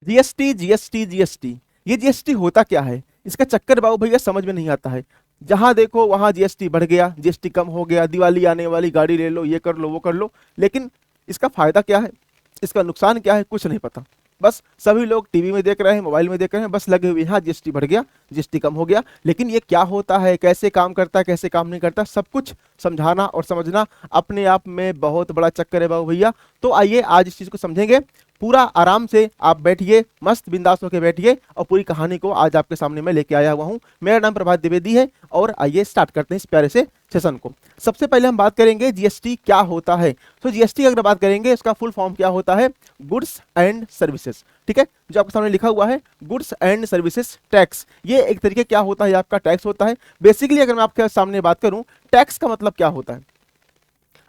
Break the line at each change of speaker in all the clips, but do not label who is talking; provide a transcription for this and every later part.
GST GST GST, ये GST होता क्या है, इसका चक्कर बाबू भैया समझ में नहीं आता है। जहां देखो वहां जीएसटी बढ़ गया, जीएसटी कम हो गया, दिवाली आने वाली, गाड़ी ले लो, ये कर लो वो कर लो, लेकिन इसका फायदा क्या है, इसका नुकसान क्या है, कुछ नहीं पता। बस सभी लोग टीवी में देख रहे हैं, मोबाइल में देख रहे हैं, बस लगे हुए हैं, हाँ जीएसटी बढ़ गया, जीएसटी कम हो गया, लेकिन ये क्या होता है, कैसे काम करता है, कैसे काम नहीं करता, सब कुछ समझाना और समझना अपने आप में बहुत बड़ा चक्कर है बाबू भैया। तो आइए आज इस चीज को समझेंगे, पूरा आराम से आप बैठिए, मस्त बिंदास होकर बैठिए, और पूरी कहानी को आज आपके सामने मैं लेके आया हुआ हूं। मेरा नाम प्रभात द्विवेदी है और आइए स्टार्ट करते हैं इस प्यारे से सेशन को। सबसे पहले हम बात करेंगे जीएसटी क्या होता है। तो जीएसटी अगर बात करेंगे, इसका फुल फॉर्म क्या होता है, गुड्स एंड सर्विसेज, ठीक है, जो आपके सामने लिखा हुआ है गुड्स एंड सर्विसेज टैक्स। ये एक तरीके क्या होता है, आपका टैक्स होता है। बेसिकली अगर मैं आपके सामने बात करूं, टैक्स का मतलब क्या होता है,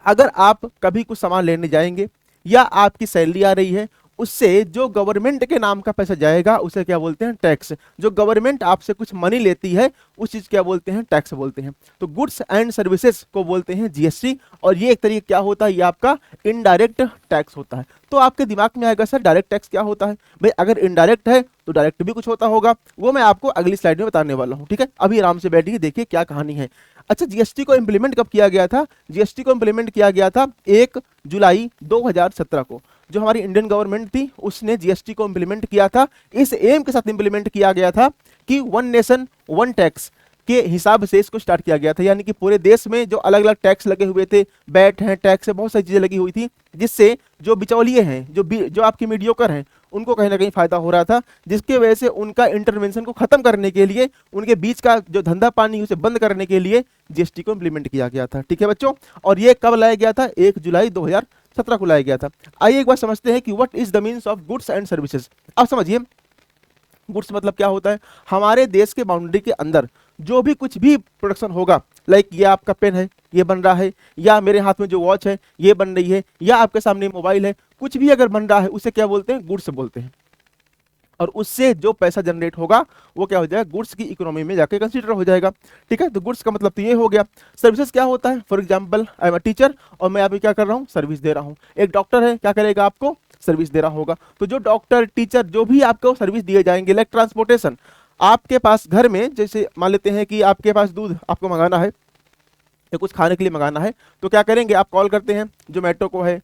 अगर आप कभी कुछ सामान लेने जाएंगे या आपकी सैलरी आ रही है, उससे जो गवर्नमेंट के नाम का पैसा जाएगा उसे क्या बोलते हैं, टैक्स। जो गवर्नमेंट आपसे कुछ मनी लेती है उस चीज क्या बोलते हैं, टैक्स बोलते हैं। तो गुड्स एंड सर्विसेज को बोलते हैं जीएसटी, और ये एक तरीके क्या होता है, ये आपका इनडायरेक्ट टैक्स होता है। तो आपके दिमाग में आएगा सर डायरेक्ट टैक्स क्या होता है, भाई अगर इनडायरेक्ट है तो डायरेक्ट भी कुछ होता होगा, वो मैं आपको अगली स्लाइड में बताने वाला हूं, ठीक है। अभी आराम से बैठिए, देखिए क्या कहानी है। अच्छा, जीएसटी को इंप्लीमेंट कब किया गया था, जीएसटी को इंप्लीमेंट किया गया था 1 जुलाई 2017 को। जो हमारी इंडियन गवर्नमेंट थी उसने जीएसटी को इंप्लीमेंट किया था, इस एम के साथ इंप्लीमेंट किया गया था कि वन नेशन वन टैक्स के हिसाब से इसको स्टार्ट किया गया था। यानी कि पूरे देश में जो अलग अलग टैक्स लगे हुए थे, बैट है, टैक्स है, बहुत सारी चीजें लगी हुई थी, जिससे जो बिचौलिए हैं, जो आपके मीडियोकर हैं, उनको कहीं ना कहीं फायदा हो रहा था, जिसकी वजह से उनका इंटरवेंशन को खत्म करने के लिए, उनके बीच का जो धंधा पानी उसे बंद करने के लिए जीएसटी को इंप्लीमेंट किया गया था, ठीक है बच्चों। और ये कब लाया गया था, 1 जुलाई 2017 को लाया गया था। आइए एक बार समझते हैं कि what is the means of goods and services. अब समझिए गुड्स मतलब क्या होता है, हमारे देश के बाउंड्री के अंदर जो भी कुछ भी प्रोडक्शन होगा, लाइक ये आपका पेन है, ये बन रहा है, या मेरे हाथ में जो वॉच है ये बन रही है, या आपके सामने मोबाइल है, कुछ भी अगर बन रहा है उसे क्या बोलते हैं, गुड्स बोलते हैं। और उससे जो पैसा जनरेट होगा वो क्या हो जाएगा, गुड्स की इकोनॉमी में जाके कंसीडर हो जाएगा, ठीक है। तो गुड्स का मतलब तो ये हो गया। सर्विसेज क्या होता है, for example I am a teacher और मैं अभी क्या कर रहा हूँ, सर्विस दे रहा हूँ। एक डॉक्टर है, क्या करेगा, आपको सर्विस दे रहा होगा। तो जो डॉक्टर, टीचर, जो भी आपको सर्विस दिए जाएंगे, लाइक ट्रांसपोर्टेशन, आपके पास घर में जैसे मान लेते हैं कि आपके पास दूध आपको मंगाना है या कुछ खाने के लिए मंगाना है, तो क्या करेंगे, आप कॉल करते हैं जोमेटो को है,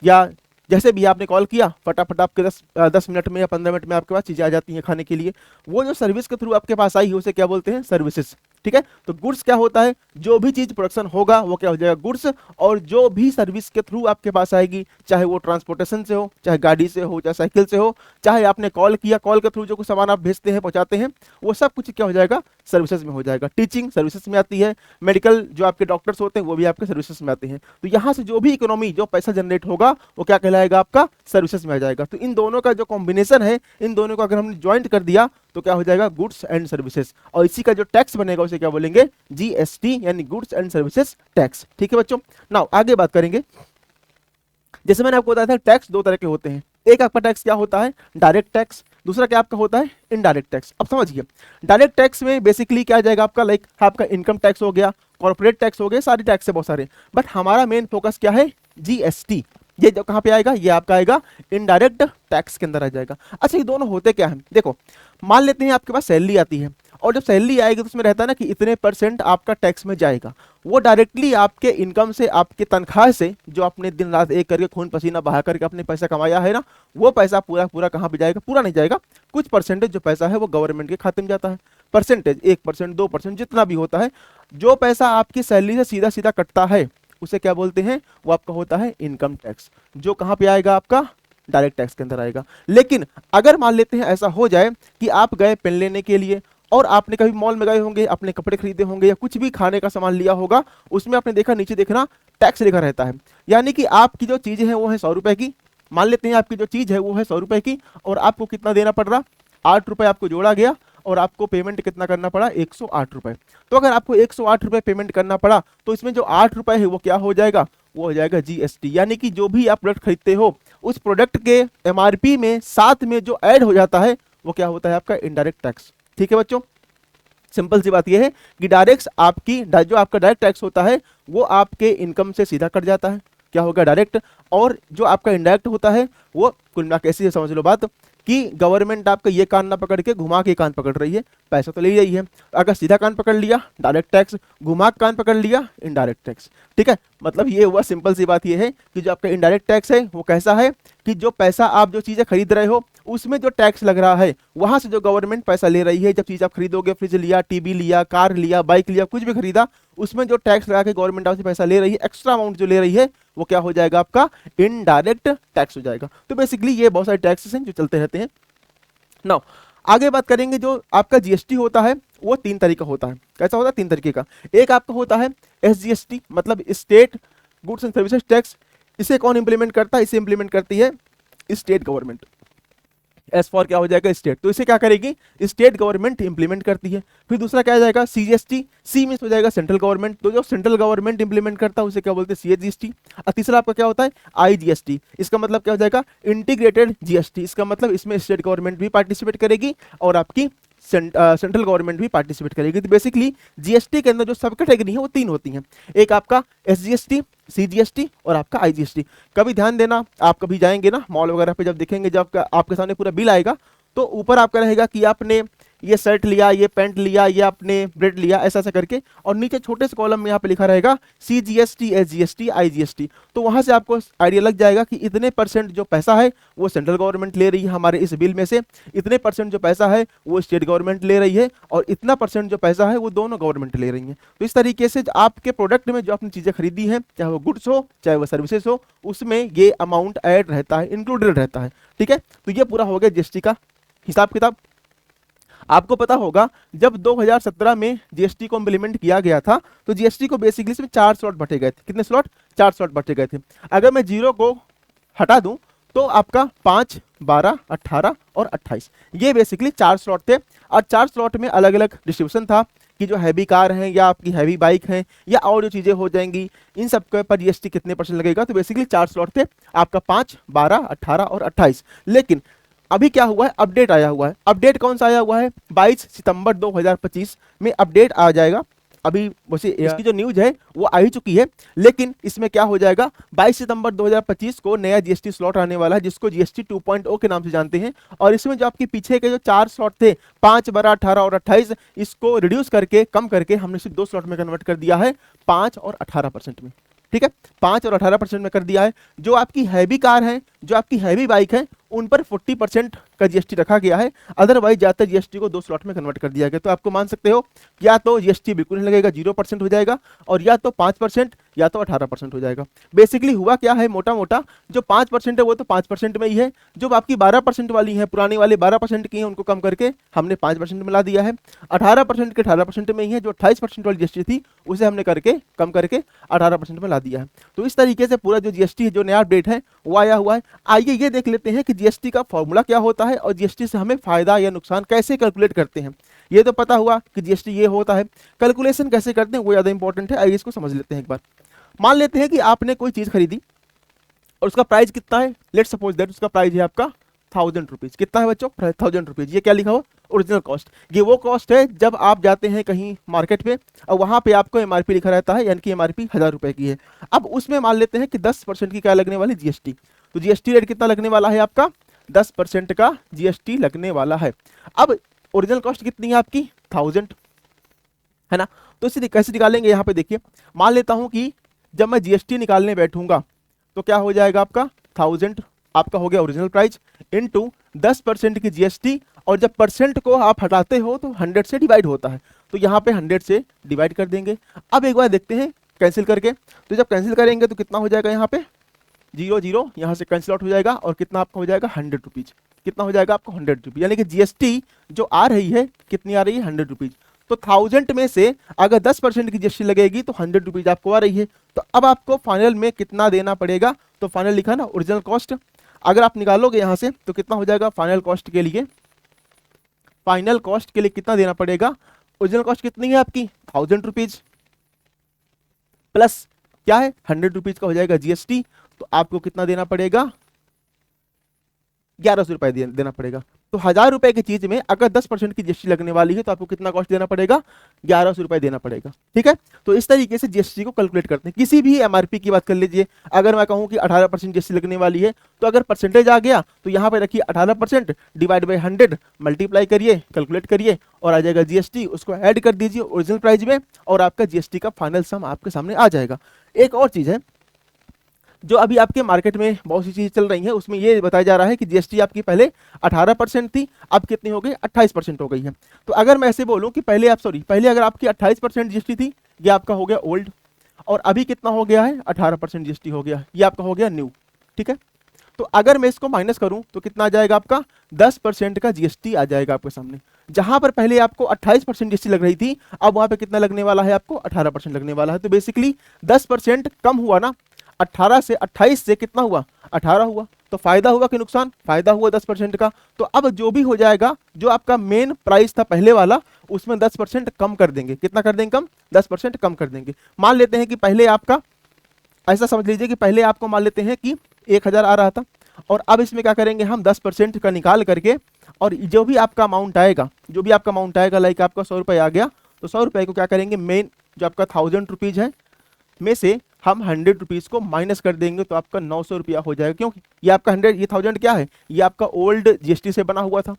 या जैसे भी आपने कॉल किया, फटाफट आपके 10 मिनट में या 15 मिनट में आपके पास चीजें आ जाती हैं खाने के लिए। वो जो सर्विस के थ्रू आपके पास आई है उसे क्या बोलते हैं, सर्विसेज, ठीक है। तो गुड्स क्या होता है, जो भी चीज प्रोडक्शन होगा वो क्या हो जाएगा, गुड्स। और जो भी सर्विस के थ्रू आपके पास आएगी, चाहे वो ट्रांसपोर्टेशन से हो, चाहे गाड़ी से हो, चाहे साइकिल से हो, चाहे आपने कॉल किया, कॉल के थ्रू जो कुछ सामान आप भेजते हैं, पहुंचाते हैं, वो सब कुछ क्या हो जाएगा, सर्विसेज में हो जाएगा। टीचिंग सर्विसेज में आती है, मेडिकल जो आपके डॉक्टर्स होते हैं वो भी आपके सर्विसेज में आते हैं। तो यहाँ से जो भी इकोनॉमी, जो पैसा जनरेट होगा वो क्या कहलाएगा, आपका सर्विसेज में आ जाएगा। तो इन दोनों का जो कॉम्बिनेशन है, इन दोनों को अगर हमने ज्वाइंट कर दिया तो क्या हो जाएगा, गुड्स एंड सर्विसेज। और इसी का जो टैक्स बनेगा उसे क्या बोलेंगे, जीएसटी, यानी गुड्स एंड सर्विसेज टैक्स, ठीक है बच्चों। नाउ आगे बात करेंगे। जैसे मैंने आपको बताया था टैक्स दो तरह के होते हैं, एक आपका टैक्स क्या होता है, डायरेक्ट टैक्स, दूसरा क्या आपका होता है, इनडायरेक्ट टैक्स। अब समझिए, डायरेक्ट टैक्स में बेसिकली क्या आ जाएगा आपका, लाइक आपका इनकम टैक्स हो गया, कॉर्पोरेट टैक्स हो गए, सारी टैक्स है बहुत सारे, बट हमारा मेन फोकस क्या है, जीएसटी। ये जो कहां पे आएगा, ये आपका आएगा इनडायरेक्ट टैक्स के अंदर आ जाएगा। अच्छा, ये दोनों होते क्या हैं, देखो मान लेते हैं आपके पास सैलरी आती है, और जब सैलरी आएगी तो उसमें रहता है ना कि इतने % आपका टैक्स में जाएगा। वो डायरेक्टली आपके इनकम से, आपके तनख्वाह से, जो आपने दिन रात एक करके खून पसीना बहा करके अपने पैसा कमाया है ना, वो पैसा पूरा पूरा कहाँ पे जाएगा, पूरा नहीं जाएगा, कुछ परसेंटेज जो पैसा है वो गवर्नमेंट के खाते में जाता है। परसेंटेज 1%, 2%, जितना भी होता है, जो पैसा आपकी सैलरी से सीधा सीधा कटता है उसे क्या बोलते हैं, वो आपका होता है इनकम टैक्स, जो कहाँ पे आएगा, आपका डायरेक्ट टैक्स के अंदर आएगा। लेकिन अगर मान लेते हैं ऐसा हो जाए कि आप गए पेन लेने के लिए, और आपने कभी मॉल में गए होंगे, अपने कपड़े खरीदे होंगे, या कुछ भी खाने का सामान लिया होगा, उसमें आपने देखा नीचे देखना टैक्स लिखा रहता है। यानी कि आपकी जो चीजें हैं वो है 100 रुपए की, मान लेते हैं आपकी जो चीज है वो है 100 रुपए की, और आपको कितना देना पड़ रहा, 8 रुपए आपको जोड़ा गया, और आपको पेमेंट कितना करना पड़ा, 108 रुपए। तो अगर आपको 108 रुपए पेमेंट करना पड़ा, तो इसमें जो 8 रुपए है वो क्या हो जाएगा, वो हो जाएगा जीएसटी। यानी कि जो भी आप प्रोडक्ट खरीदते हो, उस प्रोडक्ट के एमआरपी में साथ में जो ऐड हो जाता है वो क्या होता है, आपका इनडायरेक्ट टैक्स, ठीक है बच्चों। सिंपल सी बात यह है कि डायरेक्ट आपकी जो आपका डायरेक्ट टैक्स होता है वो आपके इनकम से सीधा कट जाता है, क्या होगा, डायरेक्ट। और जो आपका इनडायरेक्ट होता है वो कुल मिला के ऐसे समझ लो बात कि गवर्नमेंट आपका ये कान ना पकड़ के घुमा के कान पकड़ रही है, पैसा तो ले रही है। अगर सीधा कान पकड़ लिया डायरेक्ट टैक्स, घुमा के कान पकड़ लिया इनडायरेक्ट टैक्स। ठीक है, मतलब ये हुआ, सिंपल सी बात ये है कि जो आपका इनडायरेक्ट टैक्स है वो कैसा है कि जो पैसा आप जो चीजें खरीद रहे हो उसमें जो टैक्स लग रहा है वहां से जो गवर्नमेंट पैसा ले रही है। जब चीज आप खरीदोगे, फ्रिज लिया, टीवी लिया, कार लिया, बाइक लिया, कुछ भी खरीदा, उसमें जो टैक्स लगा के गवर्नमेंट आपसे पैसा ले रही है, एक्स्ट्रा अमाउंट जो ले रही है, वो क्या हो जाएगा आपका इनडायरेक्ट टैक्स हो जाएगा। तो बेसिकली ये बहुत सारे टैक्सेस हैं जो चलते रहते हैं। नाउ आगे बात करेंगे, जो आपका जीएसटी होता है वो 3 तरीके का होता है। कैसा होता है? 3 तरीके का। एक आपका होता है एसजीएसटी, मतलब state goods and services tax. इसे कौन इंप्लीमेंट करता है? इसे इंप्लीमेंट करती है स्टेट गवर्नमेंट। एस फॉर क्या हो जाएगा? स्टेट। तो इसे क्या करेगी? स्टेट गवर्नमेंट इंप्लीमेंट करती है। फिर दूसरा क्या आ जाएगा? सीजीएसटी। सी मींस हो जाएगा सेंट्रल गवर्नमेंट, तो जो सेंट्रल गवर्नमेंट इंप्लीमेंट करता है उसे क्या बोलते हैं? सीजीएसटी। और तीसरा आपका क्या होता है? आईजीएसटी। इसका मतलब क्या हो जाएगा? Integrated GST. इसका मतलब इसमें स्टेट गवर्नमेंट भी पार्टिसिपेट करेगी और आपकी सेंट्रल गवर्नमेंट भी पार्टिसिपेट करेगी। तो बेसिकली जीएसटी के अंदर जो सब कैटेगरी है वो 3 होती हैं। एक आपका एसजीएसटी, सीजीएसटी और आपका आईजीएसटी। कभी ध्यान देना, आप कभी जाएंगे ना मॉल वगैरह पे, जब देखेंगे, जब आपके सामने पूरा बिल आएगा तो ऊपर आपका रहेगा कि आपने ये शर्ट लिया, ये पैंट लिया, ये आपने ब्रेड लिया, ऐसा ऐसा करके, और नीचे छोटे से कॉलम में यहाँ पे लिखा रहेगा सीजीएसटी, एसजीएसटी, आईजीएसटी। तो वहां से आपको आइडिया लग जाएगा कि इतने परसेंट जो पैसा है वो सेंट्रल गवर्नमेंट ले रही है हमारे इस बिल में से, इतने परसेंट जो पैसा है वो स्टेट गवर्नमेंट ले रही है, और इतना परसेंट जो पैसा है वो दोनों गवर्नमेंट ले रही है। तो इस तरीके से आपके प्रोडक्ट में जो आपने चीजें खरीदी हैं, चाहे वो गुड्स हो चाहे वो सर्विसेज हो, उसमें ये अमाउंट ऐड रहता है, इंक्लूडेड रहता है। ठीक है, तो ये पूरा हो गया जीएसटी का हिसाब किताब। आपको पता होगा जब 2017 में जीएसटी को इंप्लीमेंट किया गया था तो जीएसटी को बेसिकली इसमें 4 स्लॉट बटे गए थे। कितने स्लॉट? 4 स्लॉट बटे गए थे। अगर मैं 0 को हटा दूं तो आपका 5, 12, 18 और 28, ये बेसिकली 4 स्लॉट थे। और 4 स्लॉट में अलग अलग डिस्ट्रीब्यूशन था कि जो हैवी कार हैं या आपकी हैवी बाइक हैं या और जो चीजें हो जाएंगी, इन सब के पर जीएसटी कितने परसेंट लगेगा। तो बेसिकली 4 स्लॉट थे आपका, 5, 12, 18 और 28। लेकिन अभी क्या हुआ है? अपडेट आया हुआ है। अपडेट कौन सा आया हुआ है? 22 सितंबर 2025 में अपडेट आ जाएगा। अभी वैसे इसकी जो न्यूज है वो आ ही चुकी है, लेकिन इसमें क्या हो जाएगा? 22 सितंबर 2025 को नया जीएसटी स्लॉट आने वाला है, जिसको जीएसटी 2.0 के नाम से जानते हैं। और इसमें जो आपके पीछे के जो 4 स्लॉट थे, 5, 12, 18 और 28, इसको रिड्यूस करके, कम करके हमने सिर्फ 2 स्लॉट में कन्वर्ट कर दिया है, 5 और 18% में। ठीक है, 5 और 18% में कर दिया है। जो आपकी हैवी कार है, जो आपकी हैवी बाइक है, उन पर 40% का जीएसटी रखा गया है। अदरवाइज ज्यादातर जीएसटी को 2 स्लॉट में कन्वर्ट कर दिया गया। तो आपको मान सकते हो या तो जीएसटी बिल्कुल नहीं लगेगा, 0% हो जाएगा, और या तो 5% या तो 18% हो जाएगा। बेसिकली हुआ क्या है, मोटा मोटा जो 5% है वो तो 5% में ही है। जो आपकी 12% वाली है, पुरानी वाली 12% की है, उनको कम करके हमने 5% में ला दिया है। 18% के 18% में ही है। जो 28% वाली जीएसटी थी उसे हमने करके कम करके 18% में ला दिया है। तो इस तरीके से पूरा जो जीएसटी है, जो नया अपडेट है वो आया हुआ है। आइए ये देख लेते हैं कि जीएसटी का फॉर्मूला क्या होता है और जीएसटी से हमें फायदा या नुकसान कैसे कैलकुलेट करते हैं। ये तो पता हुआ कि जीएसटी ये होता है, कैलकुलेशन कैसे करते हैं वो ज्यादा इंपॉर्टेंट है। आइए इसको समझ लेते हैं एक बार। मान लेते हैं कि आपने कोई चीज खरीदी और उसका प्राइस कितना है। लेट सपोज दैट उसका प्राइस है आपका 1000 रुपीज। कितना है बच्चों? 1000 रुपीज। ये क्या लिखा हुआ? Original cost. ये वो कॉस्ट है जब आप जाते हैं कहीं मार्केट पे और वहां पे आपको एमआरपी लिखा रहता है, यानी कि एमआरपी 1000 रुपए की है। अब उसमें मान लेते हैं कि 10% की क्या लगने वाली? जीएसटी। तो जीएसटी रेट कितना लगने वाला है आपका? 10% का जीएसटी लगने वाला है। अब ओरिजिनल कॉस्ट कितनी है आपकी? 1000 है ना। तो इसे कैसे निकालेंगे? यहाँ पे देखिए, मान लेता हूं कि जब मैं जीएसटी निकालने बैठूंगा तो क्या हो जाएगा आपका? 1000 आपका हो गया ओरिजिनल प्राइस इनटू 10% की जीएसटी, और जब परसेंट को आप हटाते हो तो 100 से डिवाइड होता है, तो यहाँ पे 100 से डिवाइड कर देंगे। अब एक बार देखते हैं कैंसिल करके। तो जब कैंसिल करेंगे तो कितना हो जाएगा? यहाँ पे 0 0 यहाँ से कैंसिल आउट हो जाएगा, और कितना आपका हो जाएगा? 100 रुपीज। कितना हो जाएगा आपको? 100 रुपीज। यानी कि जीएसटी जो आ रही है कितनी आ रही है? 100 रुपीज। तो 1000 में से अगर 10% की जीएसटी लगेगी तो 100 रुपीज आपको आ रही है। तो अब आपको फाइनल में कितना देना पड़ेगा? तो फाइनल लिखा ना ओरिजिनल कॉस्ट, अगर आप निकालोगे यहां से तो कितना हो जाएगा? फाइनल कॉस्ट के लिए, फाइनल कॉस्ट के लिए कितना देना पड़ेगा? ओरिजिनल कॉस्ट कितनी है आपकी? 1000 रुपीज प्लस क्या है? 100 रुपीज का हो जाएगा जीएसटी। तो आपको कितना देना पड़ेगा? 1100 रुपए देना पड़ेगा। तो 1000 रुपए की चीज में अगर 10% की जीएसटी लगने वाली है तो आपको कितना कॉस्ट देना पड़ेगा, 1100 रुपए देना पड़ेगा। ठीक है, तो इस तरीके से जीएसटी को कैलकुलेट करते हैं। किसी भी एमआरपी की बात कर लीजिए, अगर मैं कहूं कि 18% जीएसटी लगने वाली है तो अगर परसेंटेज आ गया तो यहाँ पे रखिए 18% डिवाइड बाई 100, मल्टीप्लाई करिए, कैलकुलेट करिए और आ जाएगा जीएसटी, उसको ऐड कर दीजिए ओरिजिनल प्राइस में और आपका जीएसटी का फाइनल सम आपके सामने आ जाएगा। एक और चीज है जो अभी आपके मार्केट में बहुत सी चीजें चल रही हैं, उसमें ये बताया जा रहा है कि जीएसटी आपकी पहले 18% थी, अब कितनी हो गई, 28% हो गई है। तो अगर मैं ऐसे बोलूं कि पहले अगर आपकी 28% जीएसटी थी, ये आपका हो गया ओल्ड, और अभी कितना हो गया है, 18% जीएसटी हो गया, ये आपका हो गया न्यू। ठीक है, तो अगर मैं इसको माइनस करूं तो कितना आ जाएगा, आपका 10% का जीएसटी आ जाएगा आपके सामने। जहां पर पहले आपको 28% जीएसटी लग रही थी, अब वहां पे कितना लगने वाला है, आपको 18% लगने वाला है। तो बेसिकली 10% कम हुआ ना, 18 से 28 से कितना हुआ, 18 हुआ। तो फायदा हुआ कि नुकसान, फायदा हुआ 10% का। तो अब जो भी हो जाएगा, जो आपका मेन प्राइस था पहले वाला, उसमें 10% कम कर देंगे। कितना कर देंगे कम, 10% कम कर देंगे। मान लेते हैं कि पहले आपका, ऐसा समझ लीजिए कि पहले आपको मान लेते हैं कि 1000 आ रहा था, और अब इसमें क्या करेंगे हम, 10% का निकाल करके, और जो भी आपका अमाउंट आएगा, लाइक आपका 100 रुपये आ गया, तो 100 रुपये को क्या करेंगे, मेन जो आपका 1000 रुपीज है में से हम 100 रुपीज को माइनस कर देंगे, तो आपका 900 रुपया हो जाएगा। क्योंकि ये आपका 1000 क्या है, ये आपका ओल्ड जीएसटी से बना हुआ था,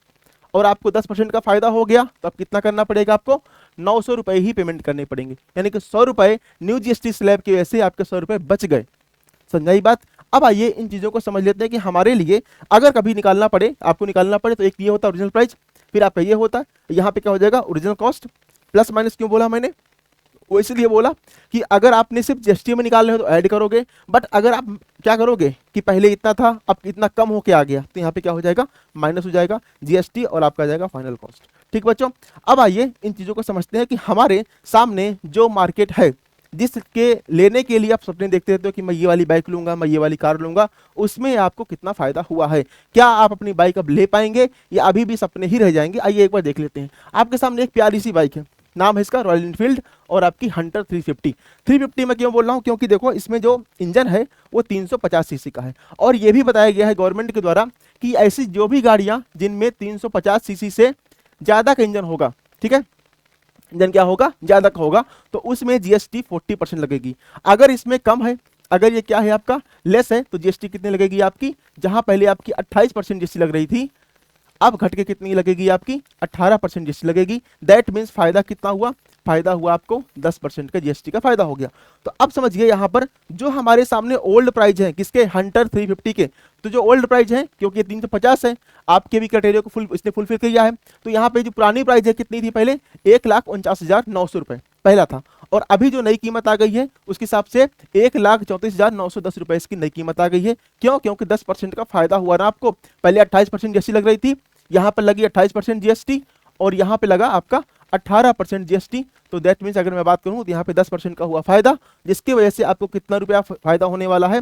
और आपको 10% का फायदा हो गया, तो अब कितना करना पड़ेगा, आपको 900 रुपये ही पेमेंट करने पड़ेंगे। यानी कि 100 रुपये न्यू जीएसटी स्लैब की वजह से आपके 100 रुपये बच गए। समझाई बात। अब आइए इन चीजों को समझ लेते हैं कि हमारे लिए अगर कभी निकालना पड़े, आपको निकालना पड़े, तो एक ये होता है ओरिजिनल प्राइस, फिर आपका ये होता है, यहाँ पे क्या हो जाएगा, ओरिजिनल कॉस्ट प्लस माइनस। क्यों बोला मैंने, वो इसलिए बोला कि अगर आपने सिर्फ जीएसटी में निकालना है तो ऐड करोगे, बट अगर आप क्या करोगे कि पहले इतना था अब इतना कम होके आ गया, तो यहाँ पे क्या हो जाएगा, माइनस हो जाएगा जीएसटी और आपका जाएगा फाइनल कॉस्ट। ठीक बच्चों, अब आइए इन चीजों को समझते हैं कि हमारे सामने जो मार्केट है, जिसके लेने के लिए आप सपने देखते रहते हो कि मैं ये वाली बाइक लूंगा, मैं ये वाली कार लूंगा, उसमें आपको कितना फायदा हुआ है, क्या आप अपनी बाइक अब ले पाएंगे या अभी भी सपने ही रह जाएंगे। आइए एक बार देख लेते हैं। आपके सामने एक प्यारी सी बाइक है, नाम है इसका रॉयल एनफील्ड, और आपकी हंटर 350। 350 में क्यों बोल रहा हूँ, क्योंकि देखो इसमें जो इंजन है वो 350 सीसी का है, और ये भी बताया गया है गवर्नमेंट के द्वारा कि ऐसी जो भी गाड़ियां जिनमें 350 सीसी से ज्यादा का इंजन होगा, ठीक है, इंजन क्या होगा, ज्यादा का होगा, तो उसमें जीएसटी 40% लगेगी। अगर इसमें कम है, अगर ये क्या है आपका लेस है, तो जीएसटी कितनी लगेगी आपकी, जहां पहले आपकी 28% जीएसटी लग रही थी, अब घट के कितनी लगेगी आपकी, 18% जीएसटी लगेगी। दैट मीन्स फायदा कितना हुआ, फायदा हुआ आपको 10% का जीएसटी का फायदा हो गया। तो अब समझिए यहाँ पर जो हमारे सामने ओल्ड प्राइस है किसके, हंटर 350 के, तो जो ओल्ड प्राइस है क्योंकि ये 350 है, आपके भी क्राइटेरिया को इसने फुलफिल किया है, तो यहाँ पे जो पुरानी प्राइस है कितनी थी, पहले 1,49,900 रुपए पहला था, और अभी जो नई कीमत आ गई है उसके हिसाब से 1,34,910 रुपए इसकी नई कीमत आ गई है। क्यों, क्योंकि 10% का फायदा हुआ ना आपको। पहले 28% जीएसटी लग रही थी, यहाँ पर लगी 28% जीएसटी, और यहाँ पे लगा आपका 18% जीएसटी। तो दैट मीन्स अगर मैं बात करूँ तो यहाँ पे 10% का हुआ फायदा, जिसकी वजह से आपको कितना रुपया फायदा होने वाला है,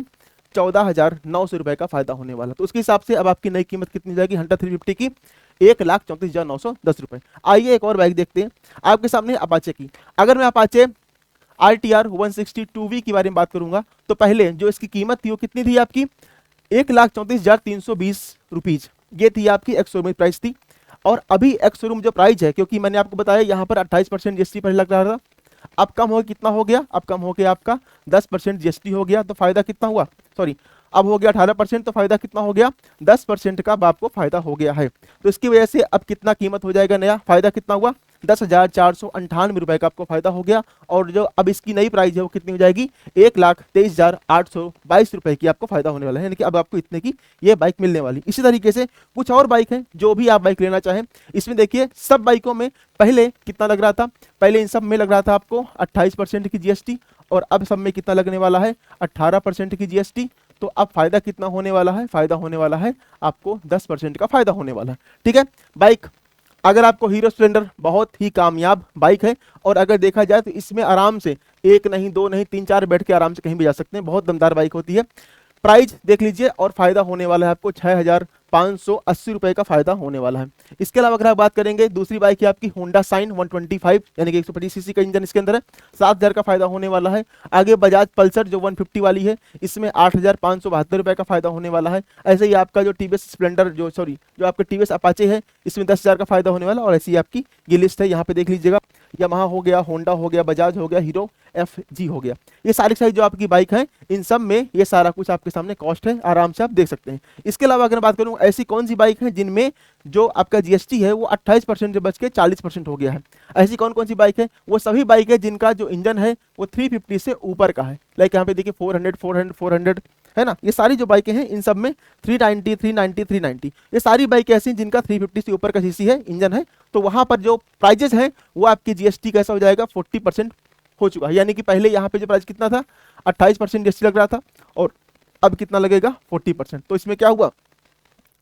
14,900 रुपए का फायदा होने वाला। तो उसके हिसाब से अब आपकी नई कीमत कितनी जाएगी हंटर 350 की, 1,34,910 रुपए। आइए एक और बाइक देखते हैं आपके सामने, अपाचे की। अगर मैं अपाचे RTR 160 की बारे में बात करूंगा, तो पहले जो इसकी कीमत थी वो कितनी थी आपकी, 1,34,320 रुपीज, ये थी आपकी एक्स शोरूम प्राइस थी। और अभी एक्स शोरूम जो प्राइस है, क्योंकि मैंने आपको बताया यहाँ पर 28% जीएसटी पहले लग रहा था, अब कम हो कितना हो गया, अब कम हो गया आपका 10% जीएसटी हो गया, तो फायदा कितना हुआ, सॉरी अब हो गया 18%, तो फायदा कितना हो गया, 10% का अब आपको फायदा हो गया है। तो इसकी वजह से अब कितना कीमत हो जाएगा, नया फायदा कितना हुआ, 10,498 रुपए का आपको फायदा हो गया। और जो अब इसकी नई प्राइस है वो कितनी हो जाएगी, 1,23,822 रुपए की आपको फायदा होने वाला है, यानी कि अब आपको इतने की ये बाइक मिलने वाली। इसी तरीके से कुछ और बाइक है, जो भी आप बाइक लेना चाहें, इसमें देखिए सब बाइकों में पहले कितना लग रहा था, पहले इन सब में लग रहा था आपको 28% की जीएसटी, और अब सब में कितना लगने वाला है, 18% की जीएसटी। तो अब फायदा कितना होने वाला है, फायदा होने वाला है आपको 10% का फायदा होने वाला है। ठीक है, बाइक अगर आपको हीरो स्प्लेंडर बहुत ही कामयाब बाइक है, और अगर देखा जाए तो इसमें आराम से एक नहीं, दो नहीं, 3-4 बैठ के आराम से कहीं भी जा सकते हैं, बहुत दमदार बाइक होती है। प्राइस देख लीजिए, और फायदा होने वाला है आपको ₹580 का फायदा होने वाला है। इसके अलावा अगर आप बात करेंगे दूसरी बाइक है आपकी होंडा साइन 125 यानी कि 125 सीसी का इंजन इसके अंदर है, 7,000 का फायदा होने वाला है। आगे बजाज पल्सर जो 150 वाली है, इसमें ₹8,572 का फायदा होने वाला है। ऐसे ही आपका जो टीवीएस स्प्लेंडर जो आपका टीवीएस अपाचे है, इसमें 10,000 का फायदा होने वाला। और ऐसी आपकी ये लिस्ट है, यहाँ पे देख लीजिएगा। यामाहा हो गया, होंडा हो गया, बजाज हो गया, हीरो FG हो गया, ये सारी जो आपकी बाइक है, इन सब में ये सारा कुछ आपके सामने कॉस्ट है, आराम से आप देख सकते हैं। इसके अलावा अगर बात करूं ऐसी कौन सी बाइक है जिनमें जो आपका जीएसटी है वो 28% से बच के 40% हो गया है। ऐसी कौन कौन सी बाइक है? वो सभी बाइक है जिनका जो इंजन है वो 350 से ऊपर का है। लाइक यहाँ पे देखिए 400 है ना, ये सारी जो बाइकें हैं इन सब में 390 390 390 ये सारी बाइक ऐसी जिनका 350 से ऊपर का सीसी है, इंजन है। तो वहां पर जो प्राइजेस हैं वो आपकी जीएसटी कैसा हो जाएगा, 40% हो चुका है। यानी कि पहले यहाँ पे जो प्राइस कितना था, 28% जीएसटी लग रहा था, और अब कितना लगेगा, 40%। तो इसमें क्या हुआ,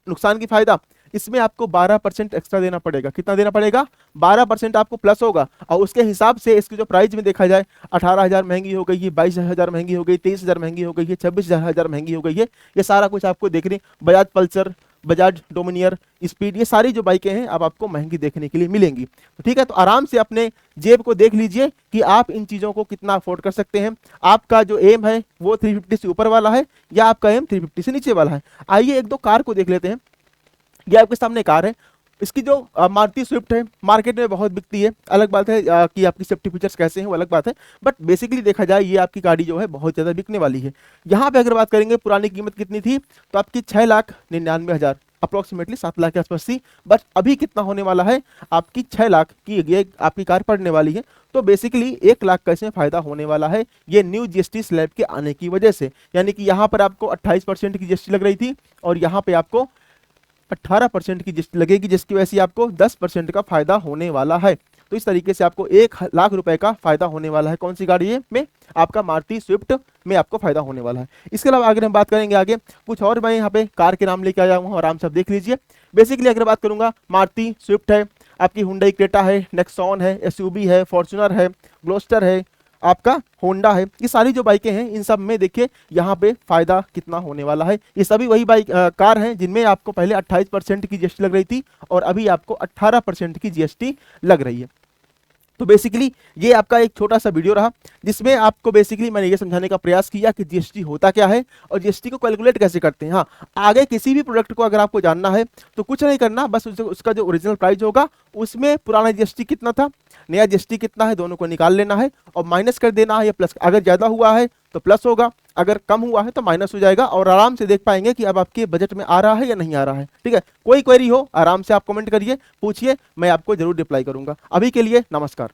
नुकसान की फायदा, इसमें आपको 12% एक्स्ट्रा देना पड़ेगा। कितना देना पड़ेगा, 12% आपको प्लस होगा। और उसके हिसाब से इसकी जो प्राइस में देखा जाए, 18,000 महंगी हो गई है, 22,000 महंगी हो गई, 23,000 महंगी हो गई है, 26,000 महंगी हो गई है। ये सारा कुछ आपको देखने, बजाज पल्सर, बजाज डोमिनियर, स्पीड, ये सारी जो बाइकें हैं अब आपको महंगी देखने के लिए मिलेंगी। तो ठीक है, तो आराम से अपने जेब को देख लीजिए कि आप इन चीज़ों को कितना अफोर्ड कर सकते हैं। आपका जो एम है वो 350 से ऊपर वाला है या आपका एम 350 से नीचे वाला है। आइए एक दो कार को देख लेते हैं। ये आपके सामने कार है, इसकी जो मारुति स्विफ्ट है मार्केट में बहुत बिकती है। अलग बात है कि आपकी सेफ्टी फीचर्स कैसे हैं वो अलग बात है, बट बेसिकली देखा जाए ये आपकी गाड़ी जो है बहुत ज़्यादा बिकने वाली है। यहाँ पे अगर बात करेंगे पुरानी कीमत कितनी थी, तो आपकी 6,99,000 अप्रोक्सीमेटली 7 लाख के आसपास थी। बट अभी कितना होने वाला है, आपकी 6 लाख की ये आपकी कार पड़ने वाली है। तो बेसिकली 1 लाख का इसमें फायदा होने वाला है ये न्यू जीएसटी स्लैब के आने की वजह से। यानी कि यहाँ पर आपको 28% की जीएसटी लग रही थी और यहाँ पे आपको 18% की जीएसटी लगेगी, जिसकी वजह से आपको 10% का फायदा होने वाला है। तो इस तरीके से आपको 1 लाख रुपए का फायदा होने वाला है। कौन सी गाड़ी है में, आपका मारुति स्विफ्ट में आपको फायदा होने वाला है। इसके अलावा अगर हम बात करेंगे आगे कुछ और, मैं यहाँ पे कार के नाम लेके आया हूँ, आराम से आप देख लीजिए। बेसिकली अगर बात करूंगा, मारुति स्विफ्ट है, आपकी हुंडई क्रेटा है, नेक्सॉन है, एसयूवी है, फॉर्च्यूनर है, ग्लोस्टर है, आपका होंडा है, ये सारी जो बाइकें हैं इन सब में देखिए यहाँ पे फायदा कितना होने वाला है। ये सभी वही बाइक कार हैं जिनमें आपको पहले 28% की जीएसटी लग रही थी और अभी आपको 18% की जीएसटी लग रही है। तो बेसिकली ये आपका एक छोटा सा वीडियो रहा जिसमें आपको बेसिकली मैंने ये समझाने का प्रयास किया कि जीएसटी होता क्या है और जीएसटी को कैलकुलेट कैसे करते हैं। हाँ, आगे किसी भी प्रोडक्ट को अगर आपको जानना है तो कुछ नहीं करना, बस उसका जो ओरिजिनल प्राइस होगा उसमें पुराना जीएसटी कितना था, नया जीएसटी कितना है, दोनों को निकाल लेना है और माइनस कर देना है या प्लस। अगर ज़्यादा हुआ है तो प्लस होगा, अगर कम हुआ है तो माइनस हो जाएगा और आराम से देख पाएंगे कि अब आपके बजट में आ रहा है या नहीं आ रहा है। ठीक है, कोई क्वेरी हो आराम से आप कमेंट करिए, पूछिए, मैं आपको जरूर रिप्लाई करूंगा। अभी के लिए नमस्कार।